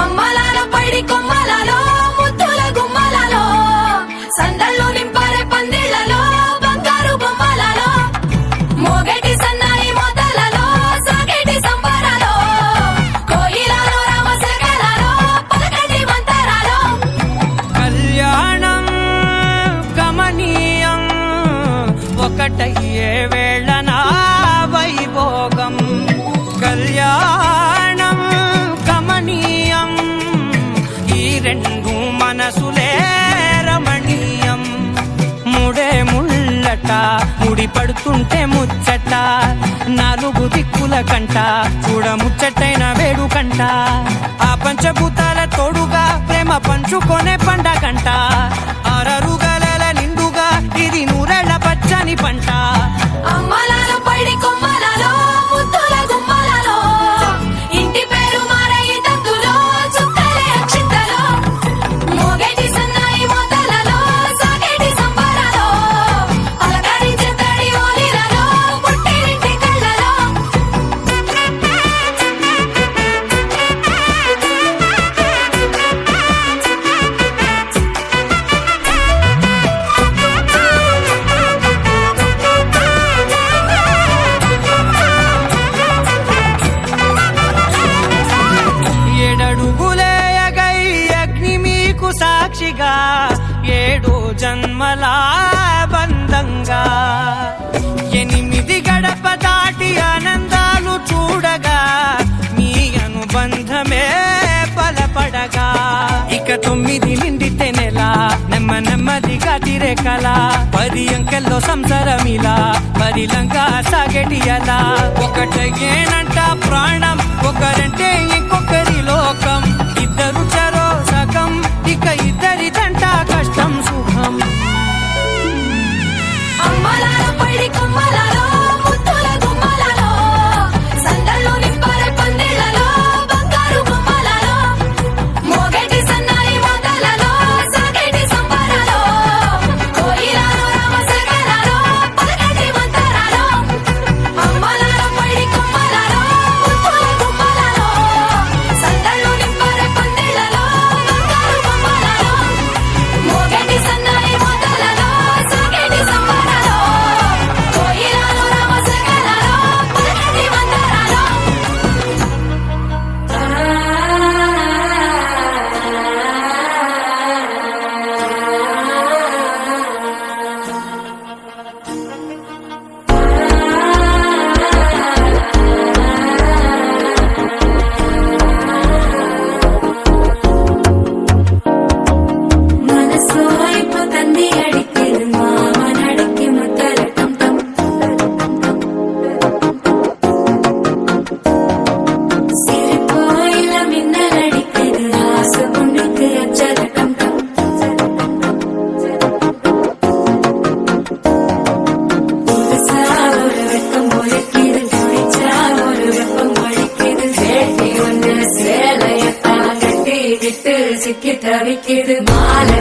అమ్మలాల పైడి కొమ్మలలో ముద్దుల గుమ్మలలో సందళ్ళు నింపారే పందిళ్లలో బంగారు బొమ్మలలో మోగేటి సన్నాయి మోతలలో సాగేటి సంబరాలో కోయిలలో రామశకలలో పలకటి మంతరాలో కళ్యాణం గమనీయం ఒకటయ్యే వేళ నా వైభోగం కళ్యాణం గమనీయం ఈ రెండు మనసులే రమణీయం ముడే ముళ్ళట ముడి పడుతుంటే ముచ్చట నాలుగు దిక్కుల కంట చూడ ముచ్చటైన వేడుకంట ఆ పంచభూతాల తోడుగా ప్రేమ పంచుకొనే పండగంట అరరుగల నిండుగా ఇది నూరెళ్ళ పచ్చని పంట అమ్మలాల పైడి కొమ్మలలో ముద్దుల గుమ్మలలో ఇంటి పేరు మారయి తందులో చుక్కలే అక్షింతలో మోగేటి సన్నాయి మోతలలో సాగేటి సంబరాలో అలకరించే తడి ఓలిలలో పుట్టినింటి కళ్ళలో ఏడడుగులేయగై అగ్ని మీకు సాక్షిగా ఏడు జన్మల బంధంగా 8 గడప దాటి ఆనందాలు చూడగా మీ అనుబంధమే బలపడగా ఇక 9 నిండితే నెల నెమ్మదిగా తిరేకల 10 అంకెల్లో సంసారమిలా పరిలంగా సాగేటియలా ఒకటేనంట ప్రాణం ఒకరంటే ఇంకొకరి లోకం ఇద్దరు చరో సగం ఇక ఇద్దరిదంట కష్టం సుఖం అమ్మలాల పైడి కొమ్మలలో ముద్దుల గుమ్మలలో సందళ్ళు నింపారే పందిళ్లలో బంగారు బొమ్మలలో మోగేటి సన్నాయి మోతలలో సాగేటి సంబరాలో కోయిలలో రామశకలలో పలకటి మంతరాలో అమ్మలాల పైడి కొమ్మలలో ముద్దుల గుమ్మలలో సందళ్ళు నింపారే పందిళ్లలో బంగారు బొమ్మలలో మోగేటి సన్నాయి మోతలలో సాగేటి సంబరాలో కోయిలలో రామశకలలో పలకటి మంతరాలో మనసు అయిపోతుంది అడిగేది మామనడికి ముద్దలటం సిరిపోయిల మిన్నలడిగేది ఆసగుండికి అచ్చలటం ஒரு வெப்பம் ஒழிக்கிது துடிச்சா ஒரு வெப்பம் ஒழிக்கிது வேட்டி ஒன்று சேலையத்தான் கட்டி விட்டு சிக்கி தவிக்கிது மாலை